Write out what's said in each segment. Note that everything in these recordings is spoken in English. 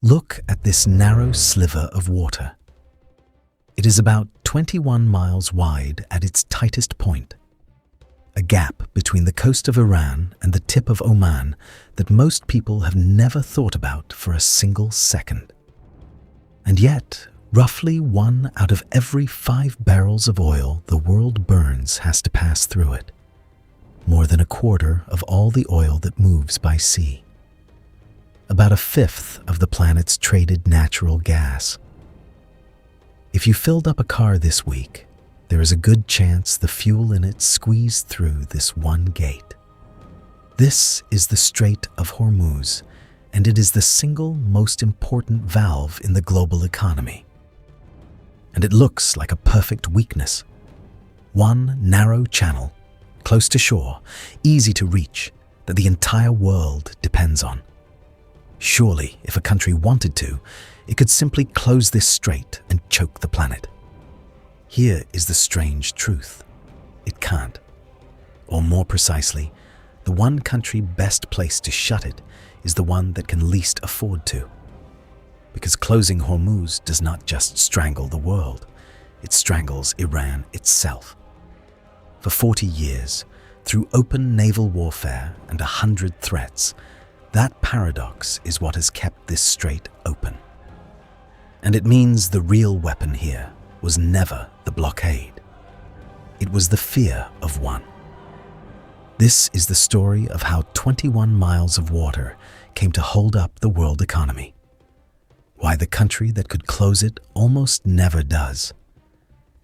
Look at this narrow sliver of water. It is about 21 miles wide at its tightest point, a gap between the coast of Iran and the tip of Oman that most people have never thought about for a single second. And yet, roughly 1 out of every 5 barrels of oil the world burns has to pass through it, more than a quarter of all the oil that moves by sea. About 1/5 of the planet's traded natural gas. If you filled up a car this week, there is a good chance the fuel in it squeezed through this one gate. This is the Strait of Hormuz, and it is the single most important valve in the global economy. And it looks like a perfect weakness. One narrow channel, close to shore, easy to reach, that the entire world depends on. Surely, if a country wanted to, it could simply close this strait and choke the planet. Here is the strange truth. It can't. Or more precisely, the one country best placed to shut it is the one that can least afford to. Because closing Hormuz does not just strangle the world, it strangles Iran itself. For 40 years, through open naval warfare and 100 threats, that paradox is what has kept this strait open. And it means the real weapon here was never the blockade. It was the fear of one. This is the story of how 21 miles of water came to hold up the world economy. Why the country that could close it almost never does.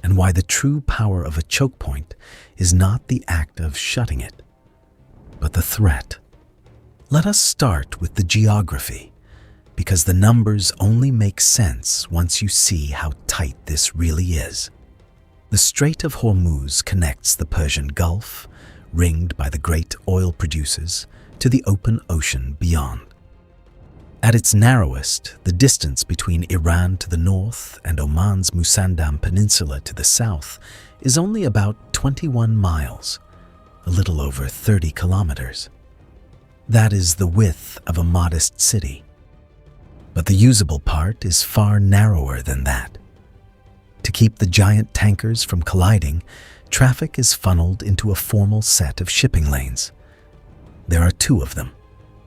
And why the true power of a choke point is not the act of shutting it, but the threat. Let us start with the geography, because the numbers only make sense once you see how tight this really is. The Strait of Hormuz connects the Persian Gulf, ringed by the great oil producers, to the open ocean beyond. At its narrowest, the distance between Iran to the north and Oman's Musandam Peninsula to the south is only about 21 miles, a little over 30 kilometers. That is the width of a modest city. But the usable part is far narrower than that. To keep the giant tankers from colliding, traffic is funneled into a formal set of shipping lanes. There are 2 of them,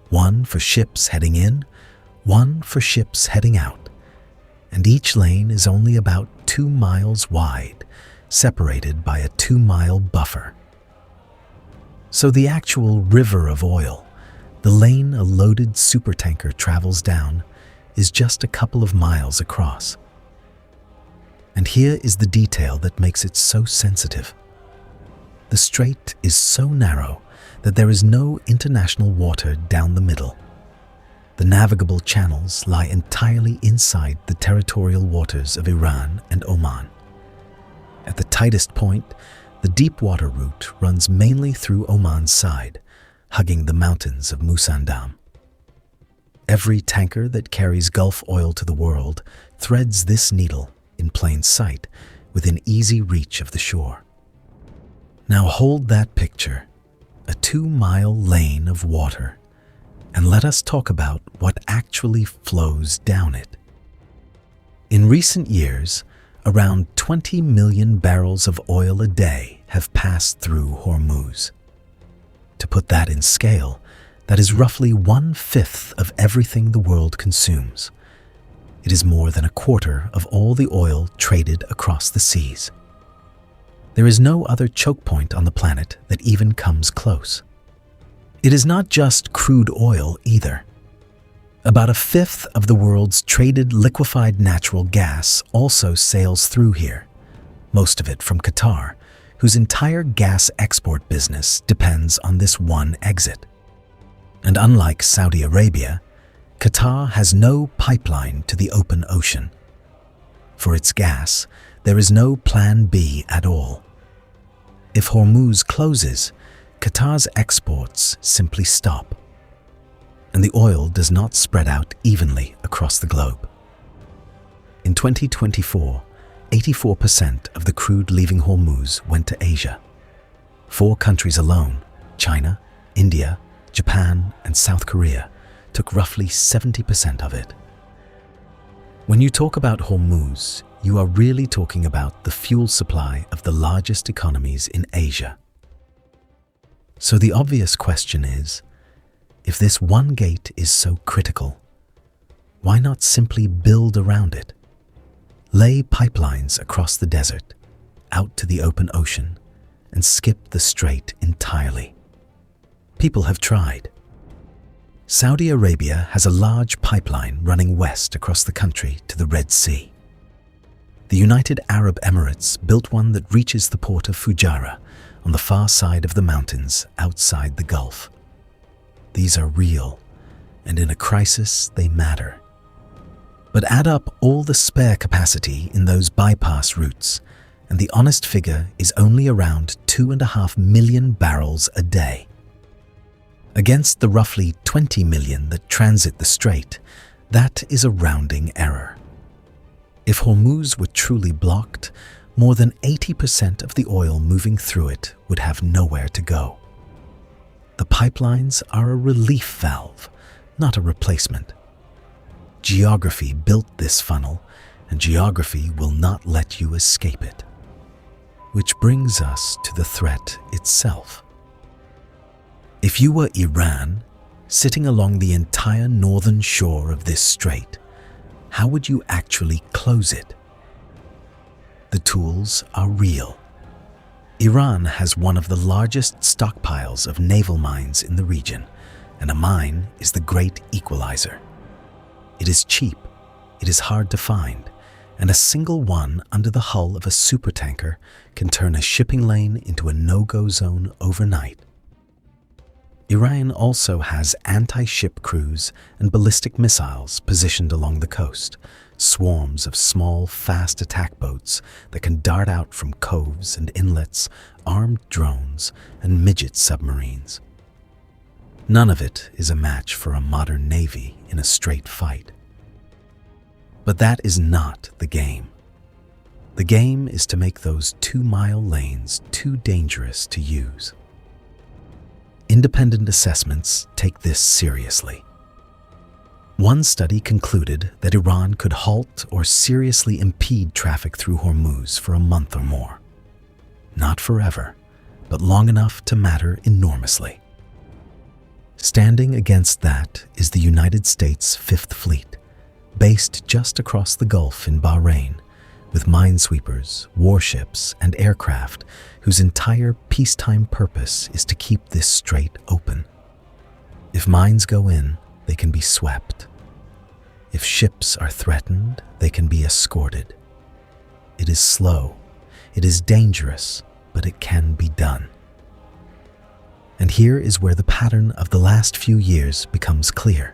one for ships heading in, one for ships heading out, and each lane is only about 2 miles wide, separated by a 2-mile buffer. So the actual river of oil, the lane a loaded supertanker travels down, is just a couple of miles across. And here is the detail that makes it so sensitive. The strait is so narrow that there is no international water down the middle. The navigable channels lie entirely inside the territorial waters of Iran and Oman. At the tightest point, the deep water route runs mainly through Oman's side, hugging the mountains of Musandam. Every tanker that carries Gulf oil to the world threads this needle in plain sight within easy reach of the shore. Now hold that picture, a 2-mile lane of water, and let us talk about what actually flows down it. In recent years, around 20 million barrels of oil a day have passed through Hormuz. To put that in scale, that is roughly 1/5 of everything the world consumes. It is more than a quarter of all the oil traded across the seas. There is no other choke point on the planet that even comes close. It is not just crude oil either. About 1/5 of the world's traded liquefied natural gas also sails through here, most of it from Qatar, whose entire gas export business depends on this one exit. And unlike Saudi Arabia, Qatar has no pipeline to the open ocean. For its gas, there is no plan B at all. If Hormuz closes, Qatar's exports simply stop, and the oil does not spread out evenly across the globe. In 2024, 84% of the crude leaving Hormuz went to Asia. 4 countries alone, China, India, Japan, and South Korea, took roughly 70% of it. When you talk about Hormuz, you are really talking about the fuel supply of the largest economies in Asia. So the obvious question is, if this one gate is so critical, why not simply build around it? Lay pipelines across the desert, out to the open ocean, and skip the strait entirely. People have tried. Saudi Arabia has a large pipeline running west across the country to the Red Sea. The United Arab Emirates built one that reaches the port of Fujairah on the far side of the mountains outside the Gulf. These are real, and in a crisis they matter. But add up all the spare capacity in those bypass routes, and the honest figure is only around 2.5 million barrels a day. Against the roughly 20 million that transit the strait, that is a rounding error. If Hormuz were truly blocked, more than 80% of the oil moving through it would have nowhere to go. The pipelines are a relief valve, not a replacement. Geography built this funnel, and geography will not let you escape it. Which brings us to the threat itself. If you were Iran, sitting along the entire northern shore of this strait, how would you actually close it? The tools are real. Iran has one of the largest stockpiles of naval mines in the region, and a mine is the great equalizer. It is cheap, it is hard to find, and a single one under the hull of a supertanker can turn a shipping lane into a no-go zone overnight. Iran also has anti-ship crews and ballistic missiles positioned along the coast, swarms of small, fast attack boats that can dart out from coves and inlets, armed drones, and midget submarines. None of it is a match for a modern navy in a straight fight. But that is not the game. The game is to make those 2-mile lanes too dangerous to use. Independent assessments take this seriously. One study concluded that Iran could halt or seriously impede traffic through Hormuz for a month or more. Not forever, but long enough to matter enormously. Standing against that is the United States Fifth Fleet, based just across the Gulf in Bahrain, with minesweepers, warships, and aircraft whose entire peacetime purpose is to keep this strait open. If mines go in, they can be swept. If ships are threatened, they can be escorted. It is slow, it is dangerous, but it can be done. And here is where the pattern of the last few years becomes clear.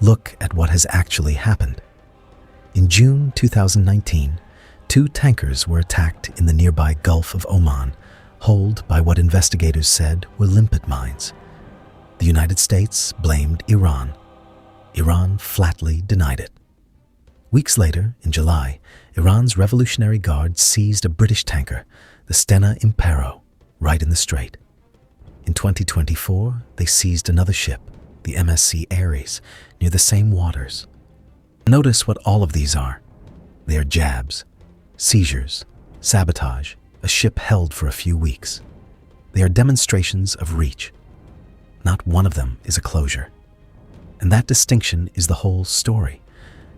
Look at what has actually happened. In June 2019, 2 tankers were attacked in the nearby Gulf of Oman, holed by what investigators said were limpet mines. The United States blamed Iran. Iran flatly denied it. Weeks later, in July, Iran's Revolutionary Guard seized a British tanker, the Stena Impero, right in the strait. In 2024, they seized another ship, the MSC Ares, near the same waters. Notice what all of these are. They are jabs, seizures, sabotage, a ship held for a few weeks. They are demonstrations of reach. Not one of them is a closure. And that distinction is the whole story,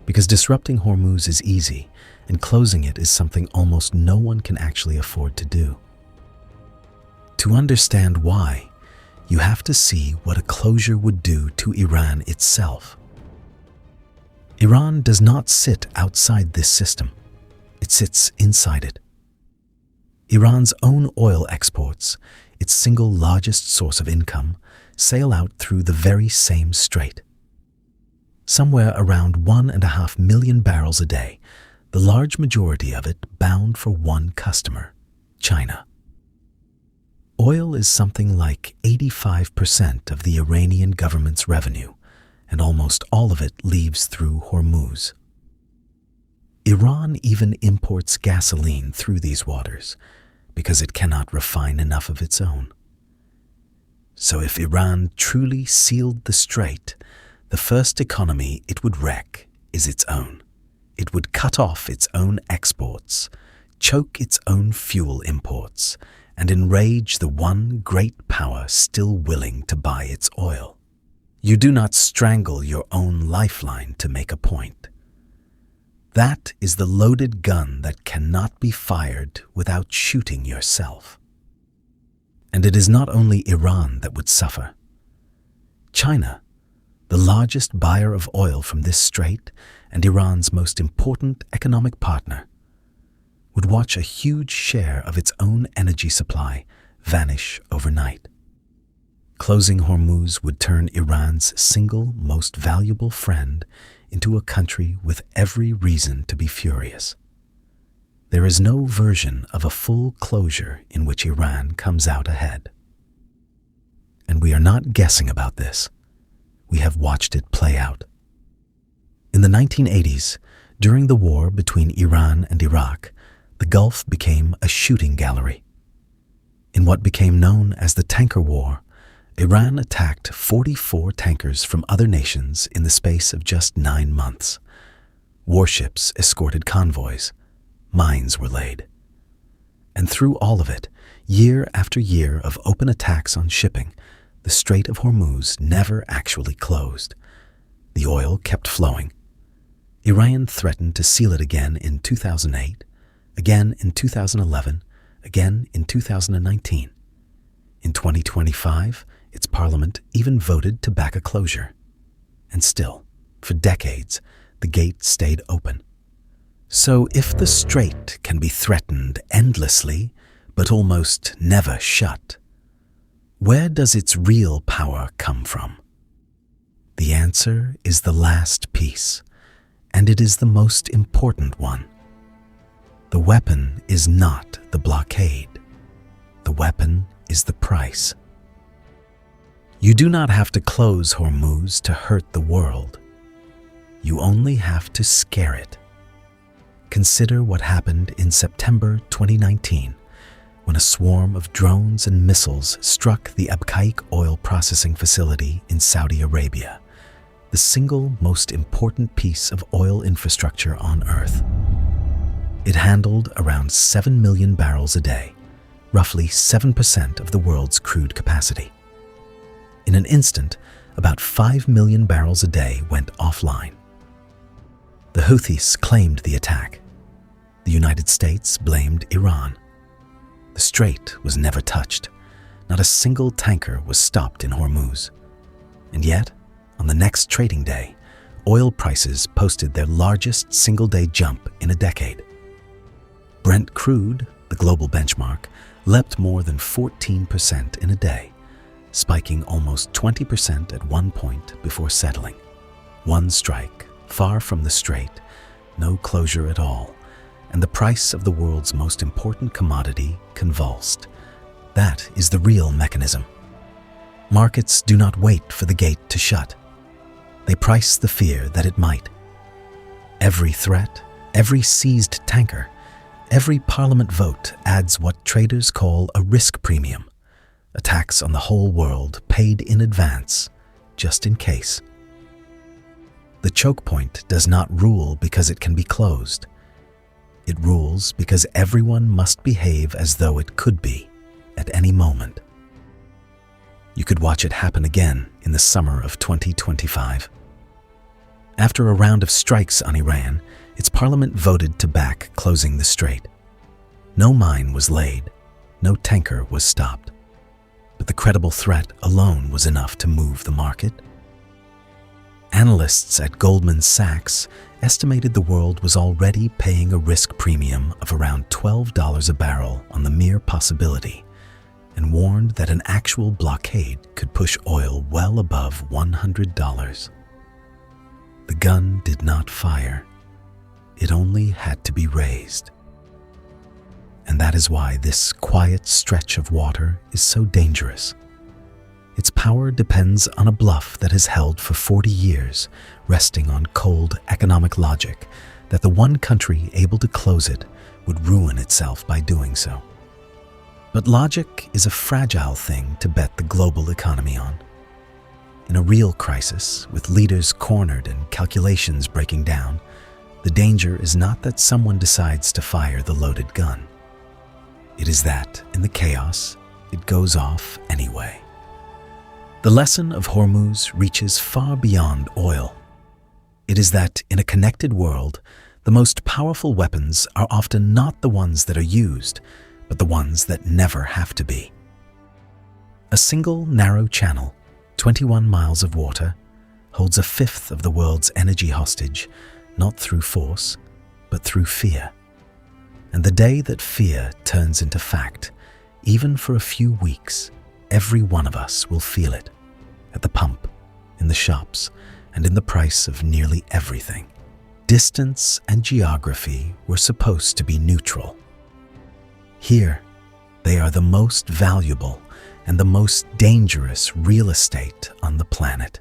because disrupting Hormuz is easy, and closing it is something almost no one can actually afford to do. To understand why, you have to see what a closure would do to Iran itself. Iran does not sit outside this system. It sits inside it. Iran's own oil exports, its single largest source of income, sail out through the very same strait. Somewhere around 1.5 million barrels a day, the large majority of it bound for one customer, China. Oil is something like 85% of the Iranian government's revenue, and almost all of it leaves through Hormuz. Iran even imports gasoline through these waters because it cannot refine enough of its own. So if Iran truly sealed the strait, the first economy it would wreck is its own. it would cut off its own exports, choke its own fuel imports, and enrage the one great power still willing to buy its oil. You do not strangle your own lifeline to make a point. That is the loaded gun that cannot be fired without shooting yourself. And it is not only Iran that would suffer. China, the largest buyer of oil from this strait and Iran's most important economic partner, would watch a huge share of its own energy supply vanish overnight. Closing Hormuz would turn Iran's single most valuable friend into a country with every reason to be furious. There is no version of a full closure in which Iran comes out ahead. And we are not guessing about this. We have watched it play out. In the 1980s, during the war between Iran and Iraq, the Gulf became a shooting gallery. In what became known as the Tanker War, Iran attacked 44 tankers from other nations in the space of just 9 months. Warships escorted convoys. Mines were laid. And through all of it, year after year of open attacks on shipping, the Strait of Hormuz never actually closed. The oil kept flowing. Iran threatened to seal it again in 2008, again in 2011, again in 2019. In 2025, its parliament even voted to back a closure. And still, for decades, the gate stayed open. So if the strait can be threatened endlessly, but almost never shut, where does its real power come from? The answer is the last piece, and it is the most important one. The weapon is not the blockade. The weapon is the price. You do not have to close Hormuz to hurt the world. You only have to scare it. Consider what happened in September 2019 when a swarm of drones and missiles struck the Abqaiq oil processing facility in Saudi Arabia, the single most important piece of oil infrastructure on Earth. It handled around 7 million barrels a day, roughly 7% of the world's crude capacity. In an instant, about 5 million barrels a day went offline. The Houthis claimed the attack. The United States blamed Iran. The strait was never touched. Not a single tanker was stopped in Hormuz. And yet, on the next trading day, oil prices posted their largest single-day jump in a decade. Brent crude, the global benchmark, leapt more than 14% in a day, spiking almost 20% at one point before settling. One strike, far from the strait, no closure at all, and the price of the world's most important commodity convulsed. That is the real mechanism. Markets do not wait for the gate to shut. They price the fear that it might. Every threat, every seized tanker, every parliament vote adds what traders call a risk premium, a tax on the whole world paid in advance, just in case. The choke point does not rule because it can be closed. It rules because everyone must behave as though it could be at any moment. You could watch it happen again in the summer of 2025. After a round of strikes on Iran, its parliament voted to back closing the strait. No mine was laid, no tanker was stopped, but the credible threat alone was enough to move the market. Analysts at Goldman Sachs estimated the world was already paying a risk premium of around $12 a barrel on the mere possibility, and warned that an actual blockade could push oil well above $100. The gun did not fire. It only had to be raised. And that is why this quiet stretch of water is so dangerous. Its power depends on a bluff that has held for 40 years, resting on cold economic logic that the one country able to close it would ruin itself by doing so. But logic is a fragile thing to bet the global economy on. In a real crisis, with leaders cornered and calculations breaking down, The danger is not that someone decides to fire the loaded gun. It is that, in the chaos, it goes off anyway. The lesson of Hormuz reaches far beyond oil. It is that, in a connected world, the most powerful weapons are often not the ones that are used, but the ones that never have to be. A single narrow channel, 21 miles of water, holds a fifth of the world's energy hostage, not through force, but through fear. And the day that fear turns into fact, even for a few weeks, every one of us will feel it. At the pump, in the shops, and in the price of nearly everything. Distance and geography were supposed to be neutral. Here, they are the most valuable and the most dangerous real estate on the planet.